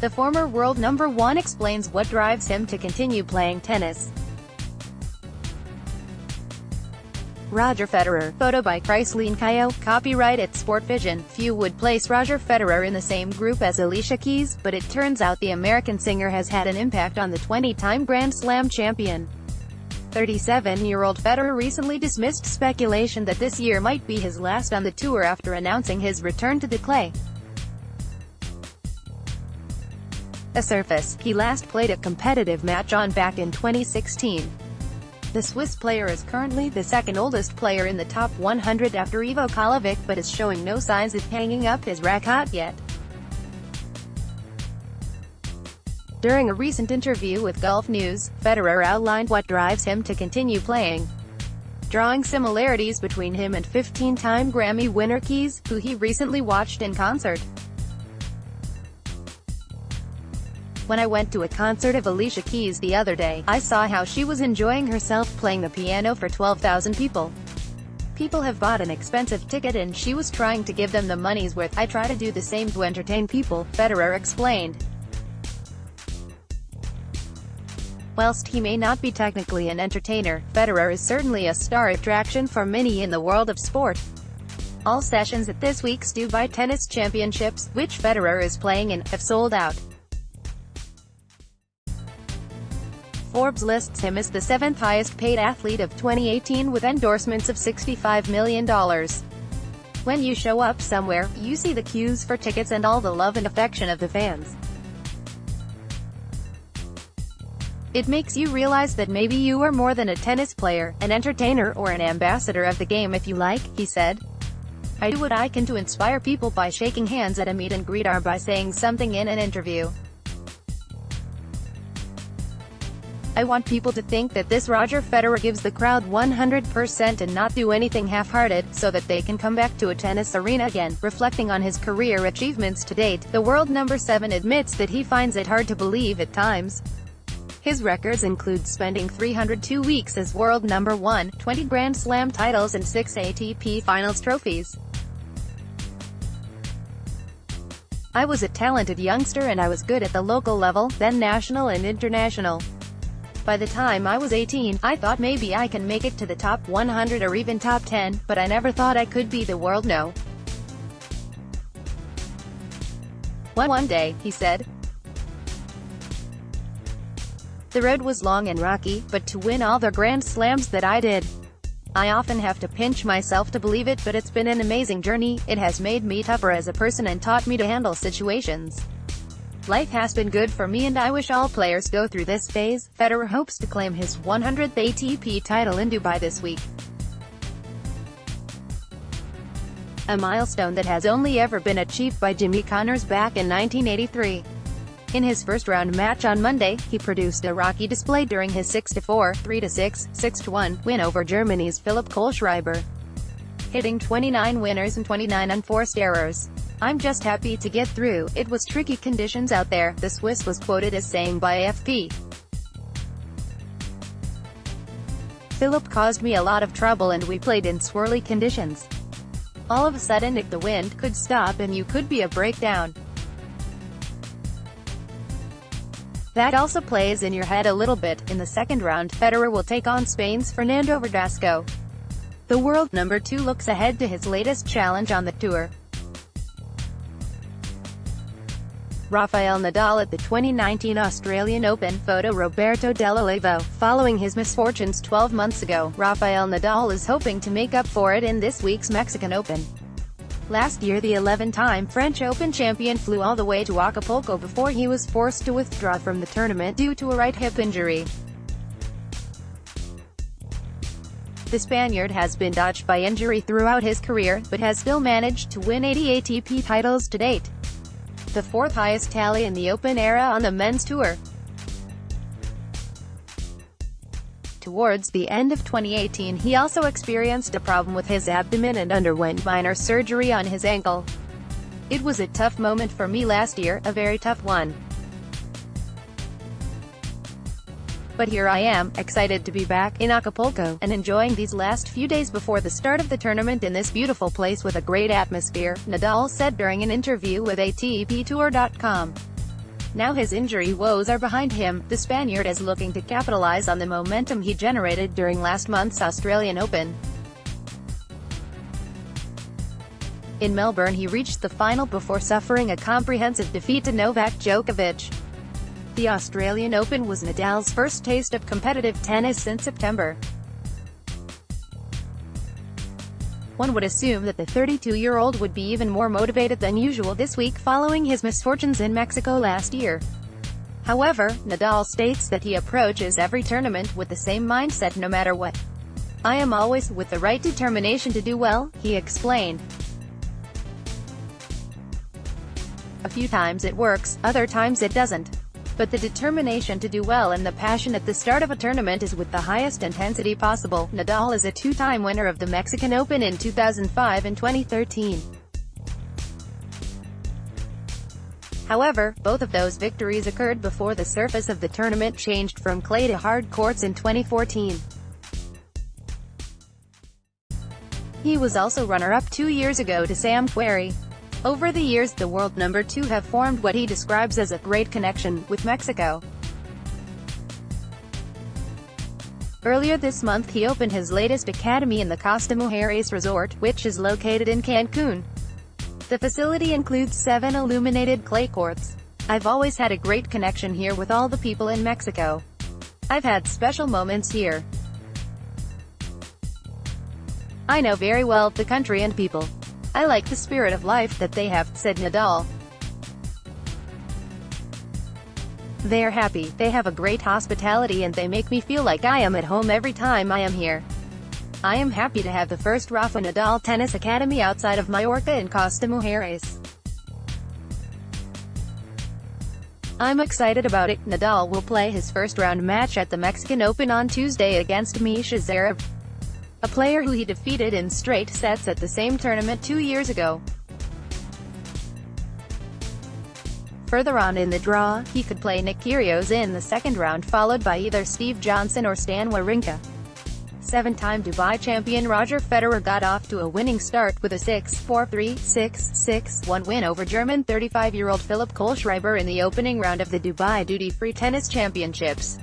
The former world number one explains what drives him to continue playing tennis. Roger Federer. Photo by Chrysaline Caio. Copyright at Sport Vision. Few would place Roger Federer in the same group as Alicia Keys, but it turns out the American singer has had an impact on the 20-time Grand Slam champion. 37-year-old Federer recently dismissed speculation that this year might be his last on the tour after announcing his return to the clay. A surface he last played a competitive match on back in 2016. The Swiss player is currently the second oldest player in the top 100 after Ivo Kolovic, but is showing no signs of hanging up his racket yet. During a recent interview with Golf News, Federer outlined what drives him to continue playing, drawing similarities between him and 15-time Grammy winner Keys, who he recently watched in concert. When I went to a concert of Alicia Keys the other day, I saw how she was enjoying herself playing the piano for 12,000 people. People have bought an expensive ticket and she was trying to give them the money's worth. I try to do the same to entertain people, Federer explained. Whilst he may not be technically an entertainer, Federer is certainly a star attraction for many in the world of sport. All sessions at this week's Dubai Tennis Championships, which Federer is playing in, have sold out. Forbes lists him as the 7th highest paid athlete of 2018 with endorsements of $65 million. When you show up somewhere, you see the queues for tickets and all the love and affection of the fans. It makes you realize that maybe you are more than a tennis player, an entertainer, or an ambassador of the game if you like, he said. I do what I can to inspire people by shaking hands at a meet and greet or by saying something in an interview. I want people to think that this Roger Federer gives the crowd 100% and not do anything half-hearted, so that they can come back to a tennis arena again. Reflecting on his career achievements to date, the world number 7 admits that he finds it hard to believe at times. His records include spending 302 weeks as world number 1, 20 Grand Slam titles and 6 ATP Finals trophies. I was a talented youngster and I was good at the local level, then national and international. By the time I was 18, I thought maybe I can make it to the top 100 or even top 10, but I never thought I could be the world no. One day, he said. The road was long and rocky, but to win all the Grand Slams that I did, I often have to pinch myself to believe it, but it's been an amazing journey. It has made me tougher as a person and taught me to handle situations. Life has been good for me and I wish all players go through this phase. Federer hopes to claim his 100th ATP title in Dubai this week, a milestone that has only ever been achieved by Jimmy Connors back in 1983. In his first-round match on Monday, he produced a rocky display during his 6-4, 3-6, 6-1 win over Germany's Philipp Kohlschreiber, hitting 29 winners and 29 unforced errors. I'm just happy to get through. It was tricky conditions out there, the Swiss was quoted as saying by AFP. Philipp caused me a lot of trouble and we played in swirly conditions. All of a sudden the wind could stop and you could be a breakdown. That also plays in your head a little bit. In the second round, Federer will take on Spain's Fernando Verdasco. The world number 2 looks ahead to his latest challenge on the tour. Rafael Nadal at the 2019 Australian Open. Photo Roberto Dell'Olivo. Following his misfortunes 12 months ago, Rafael Nadal is hoping to make up for it in this week's Mexican Open. Last year the 11-time French Open champion flew all the way to Acapulco before he was forced to withdraw from the tournament due to a right hip injury. The Spaniard has been dogged by injury throughout his career, but has still managed to win 80 ATP titles to date, the 4th highest tally in the Open era on the men's tour. Towards the end of 2018 he also experienced a problem with his abdomen and underwent minor surgery on his ankle. It was a tough moment for me last year, a very tough one. But here I am, excited to be back in Acapulco, and enjoying these last few days before the start of the tournament in this beautiful place with a great atmosphere, Nadal said during an interview with ATPTour.com. Now his injury woes are behind him, the Spaniard is looking to capitalize on the momentum he generated during last month's Australian Open. In Melbourne he reached the final before suffering a comprehensive defeat to Novak Djokovic. The Australian Open was Nadal's first taste of competitive tennis since September. One would assume that the 32-year-old would be even more motivated than usual this week following his misfortunes in Mexico last year. However, Nadal states that he approaches every tournament with the same mindset no matter what. "I am always with the right determination to do well," he explained. "A few times it works, other times it doesn't. But the determination to do well and the passion at the start of a tournament is with the highest intensity possible." Nadal is a two-time winner of the Mexican Open in 2005 and 2013. However, both of those victories occurred before the surface of the tournament changed from clay to hard courts in 2014. He was also runner-up 2 years ago to Sam Querrey. Over the years, the world number 2 have formed what he describes as a great connection with Mexico. Earlier this month he opened his latest academy in the Costa Mujeres Resort, which is located in Cancun. The facility includes 7 illuminated clay courts. "I've always had a great connection here with all the people in Mexico. I've had special moments here. I know very well the country and people. I like the spirit of life that they have," said Nadal. "They're happy, they have a great hospitality and they make me feel like I am at home every time I am here. I am happy to have the first Rafa Nadal Tennis Academy outside of Mallorca in Costa Mujeres. I'm excited about it." Nadal will play his first round match at the Mexican Open on Tuesday against Misha Zverev, a player who he defeated in straight sets at the same tournament 2 years ago. Further on in the draw, he could play Nick Kyrgios in the second round followed by either Steve Johnson or Stan Wawrinka. 7-time Dubai champion Roger Federer got off to a winning start with a 6-4, 3-6, 6-1 win over German 35-year-old Philipp Kohlschreiber in the opening round of the Dubai Duty-Free Tennis Championships.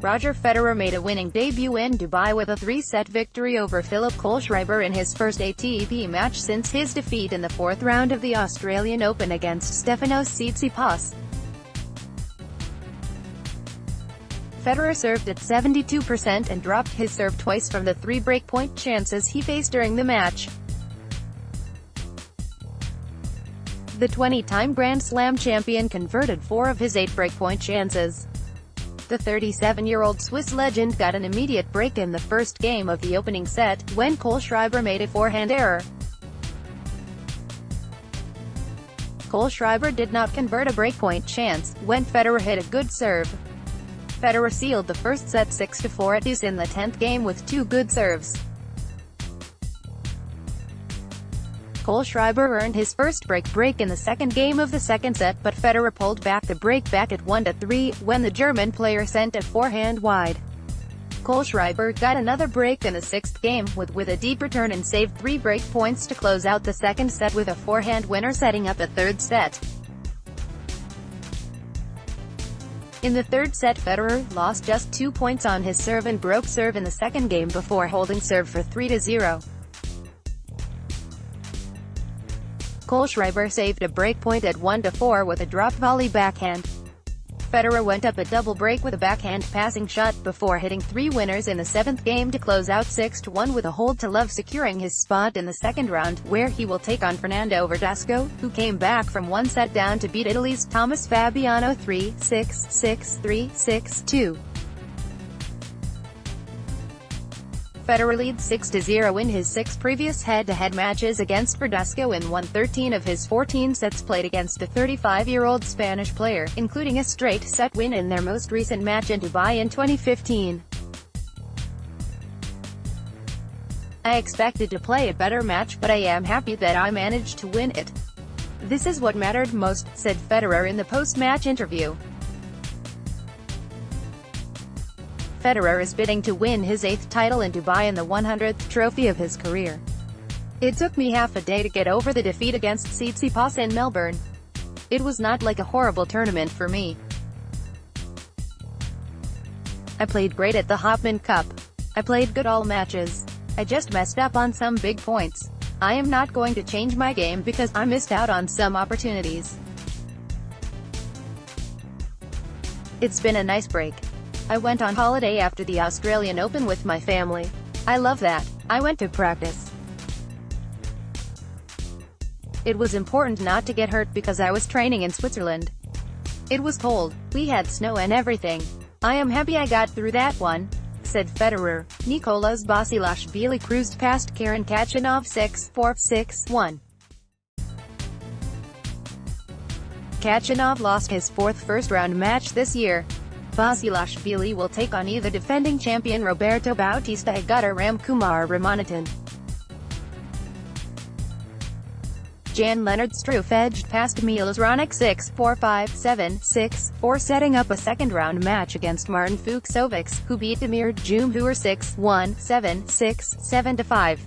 Roger Federer made a winning debut in Dubai with a 3-set victory over Philipp Kohlschreiber in his first ATP match since his defeat in the 4th round of the Australian Open against Stefanos Tsitsipas. Federer served at 72% and dropped his serve twice from the 3 breakpoint chances he faced during the match. The 20-time Grand Slam champion converted 4 of his 8 breakpoint chances. The 37-year-old Swiss legend got an immediate break in the first game of the opening set, when Kohlschreiber made a forehand error. Kohlschreiber did not convert a breakpoint chance, when Federer hit a good serve. Federer sealed the first set 6-4 at deuce in the 10th game with 2 good serves. Kohlschreiber earned his first break in the second game of the second set, but Federer pulled back the break back at 1-3, when the German player sent a forehand wide. Kohlschreiber got another break in the 6th game, with a deep return and saved 3 break points to close out the second set with a forehand winner setting up the third set. In the third set Federer lost just 2 points on his serve and broke serve in the second game before holding serve for 3-0. Kohlschreiber saved a breakpoint at 1-4 with a drop volley backhand. Federer went up a double break with a backhand passing shot before hitting 3 winners in the 7th game to close out 6-1 with a hold to love, securing his spot in the second round, where he will take on Fernando Verdasco, who came back from 1 set down to beat Italy's Thomas Fabiano 3-6, 6-3, 6-2. Federer leads 6-0 in his 6 previous head-to-head matches against Verdasco and won 13 of his 14 sets played against a 35-year-old Spanish player, including a straight-set win in their most recent match in Dubai in 2015. "I expected to play a better match, but I am happy that I managed to win it. This is what mattered most," said Federer in the post-match interview. Federer is bidding to win his 8th title in Dubai and the 100th trophy of his career. It took me half a day to get over the defeat against Tsitsipas in Melbourne. It was not like a horrible tournament for me. I played great at the Hopman Cup. I played good all matches. I just messed up on some big points. I am not going to change my game because I missed out on some opportunities. It's been a nice break. I went on holiday after the Australian Open with my family. I love that. I went to practice. It was important not to get hurt because I was training in Switzerland. It was cold, we had snow and everything. I am happy I got through that one, said Federer. Nicolas Basilashvili cruised past Karen Khachanov 6-4, 6-1. Khachanov lost his fourth first-round match this year. Basilashvili will take on either defending champion Roberto Bautista Agut or Ramkumar Ramanathan. Jan-Lennard Struff edged past Milos Raonic 6-4, 5-7, 6-4, setting up a second-round match against Martin Fucsovics, who beat Damir Dzumhur 6-1, 7-6, 7-5.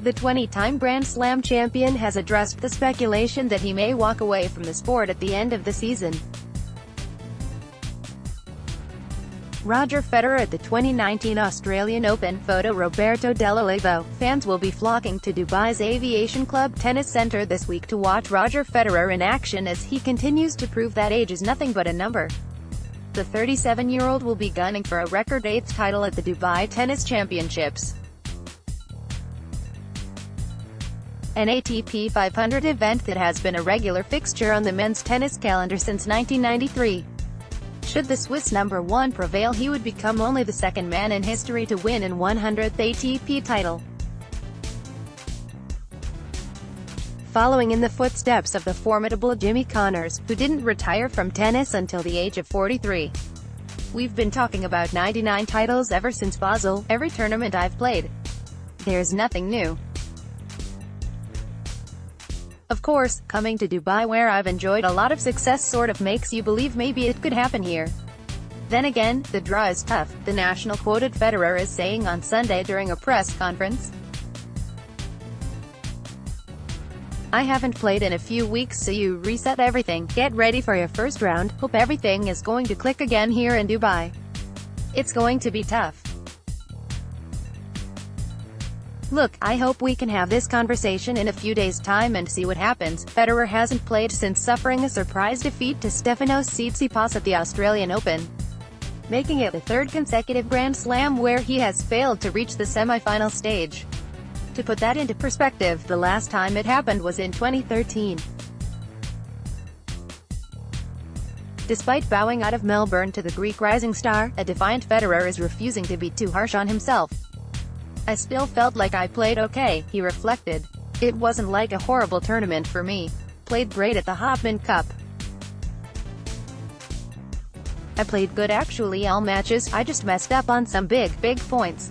The 20-time Grand Slam champion has addressed the speculation that he may walk away from the sport at the end of the season. Roger Federer at the 2019 Australian Open. Photo Roberto Dell'Olivo. Fans will be flocking to Dubai's Aviation Club Tennis Centre this week to watch Roger Federer in action as he continues to prove that age is nothing but a number. The 37-year-old will be gunning for a record 8th title at the Dubai Tennis Championships. An ATP 500 event that has been a regular fixture on the men's tennis calendar since 1993. Should the Swiss number 1 prevail, he would become only the second man in history to win an 100th ATP title. Following in the footsteps of the formidable Jimmy Connors, who didn't retire from tennis until the age of 43. We've been talking about 99 titles ever since Basel, every tournament I've played. There's nothing new. Of course, coming to Dubai where I've enjoyed a lot of success sort of makes you believe maybe it could happen here. Then again, the draw is tough, the national quoted Federer is saying on Sunday during a press conference. I haven't played in a few weeks, so you reset everything, get ready for your first round, hope everything is going to click again here in Dubai. It's going to be tough. Look, I hope we can have this conversation in a few days' time and see what happens. Federer hasn't played since suffering a surprise defeat to Stefanos Tsitsipas at the Australian Open, making it the third consecutive Grand Slam where he has failed to reach the semi-final stage. To put that into perspective, the last time it happened was in 2013. Despite bowing out of Melbourne to the Greek rising star, a defiant Federer is refusing to be too harsh on himself. I still felt like I played okay, he reflected. It wasn't like a horrible tournament for me. Played great at the Hopman Cup. I played good actually all matches, I just messed up on some big points.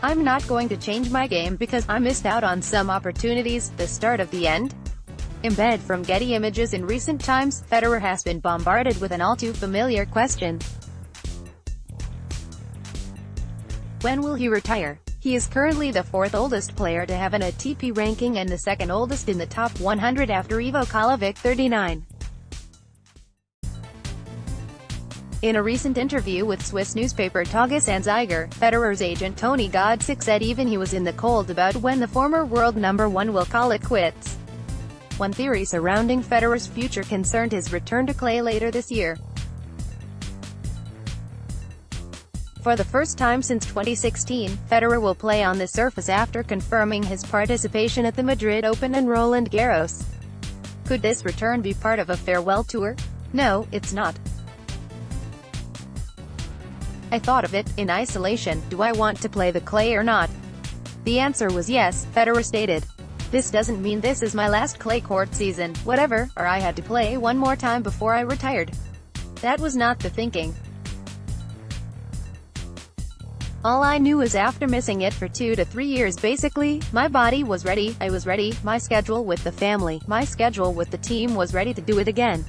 I'm not going to change my game because I missed out on some opportunities. The start of the end? Embed from Getty Images. In recent times, Federer has been bombarded with an all-too-familiar question. When will he retire? He is currently the fourth oldest player to have an ATP ranking and the second oldest in the top 100 after Ivo Kalovic 39. In a recent interview with Swiss newspaper Tages-Anzeiger, Federer's agent Tony Godsick said even he was in the cold about when the former world number 1 will call it quits. One theory surrounding Federer's future concerned his return to clay later this year. For the first time since 2016, Federer will play on the surface after confirming his participation at the Madrid Open and Roland Garros. Could this return be part of a farewell tour? No, it's not. I thought of it, in isolation, do I want to play the clay or not? The answer was yes, Federer stated. This doesn't mean this is my last clay court season, whatever, or I had to play one more time before I retired. That was not the thinking. All I knew is after missing it for 2 to 3 years basically, my body was ready, I was ready, my schedule with the family, my schedule with the team was ready to do it again.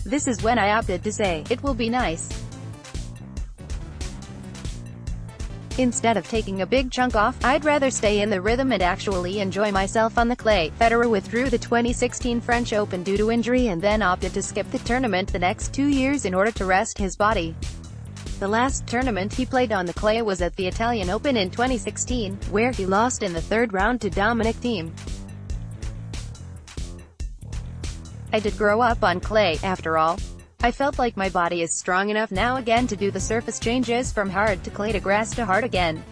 This is when I opted to say, it will be nice. Instead of taking a big chunk off, I'd rather stay in the rhythm and actually enjoy myself on the clay. Federer withdrew the 2016 French Open due to injury and then opted to skip the tournament the next 2 years in order to rest his body. The last tournament he played on the clay was at the Italian Open in 2016, where he lost in the third round to Dominic Thiem. I did grow up on clay, after all. I felt like my body is strong enough now again to do the surface changes from hard to clay to grass to hard again.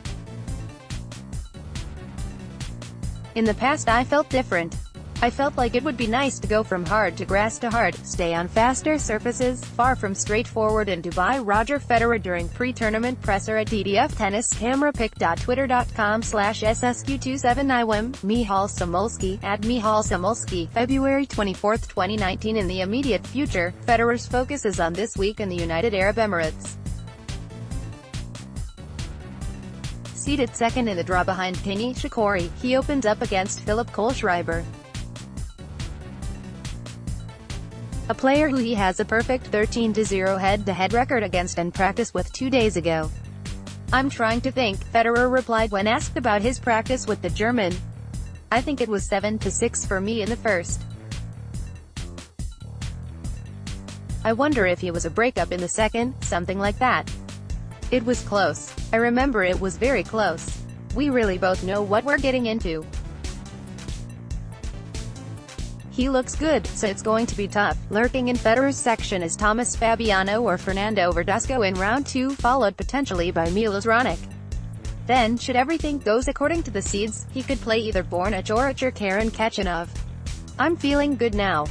In the past I felt different. I felt like it would be nice to go from hard to grass to hard, stay on faster surfaces, far from straightforward in Dubai. Roger Federer during pre-tournament presser at DDF Tennis. Camerapic.twitter.com/SSQ27IWM. Michal Samulski, at Michal Samulski, February 24, 2019. In the immediate future, Federer's focus is on this week in the United Arab Emirates. Seated second in the draw behind Kenny Shikori, he opens up against Philip Kohlschreiber, a player who he has a perfect 13-0 head-to-head record against and practiced with 2 days ago. "I'm trying to think," Federer replied when asked about his practice with the German. "I think it was 7-6 for me in the first. I wonder if he was a breakup in the second, something like that. It was close. I remember it was very close. We really both know what we're getting into. He looks good, so it's going to be tough." Lurking in Federer's section is Thomas Fabiano or Fernando Verdasco in round 2, followed potentially by Milos Raonic. Then, should everything goes according to the seeds, he could play either Borna Coric or Karen Khachanov. "I'm feeling good now.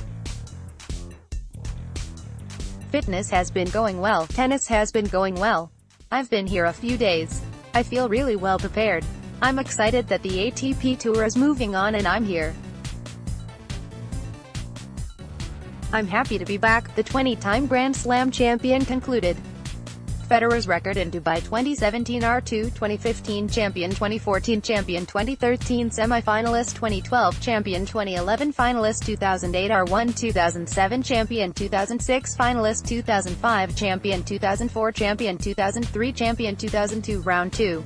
Fitness has been going well, tennis has been going well. I've been here a few days. I feel really well prepared. I'm excited that the ATP Tour is moving on and I'm here. I'm happy to be back," the 20-time Grand Slam champion concluded. Federer's record in Dubai: 2017 R2, 2015 champion, 2014 champion, 2013 semi-finalist, 2012 champion, 2011 finalist, 2008 R1, 2007 champion, 2006 finalist, 2005 champion, 2004 champion, 2003 champion, 2002 round 2.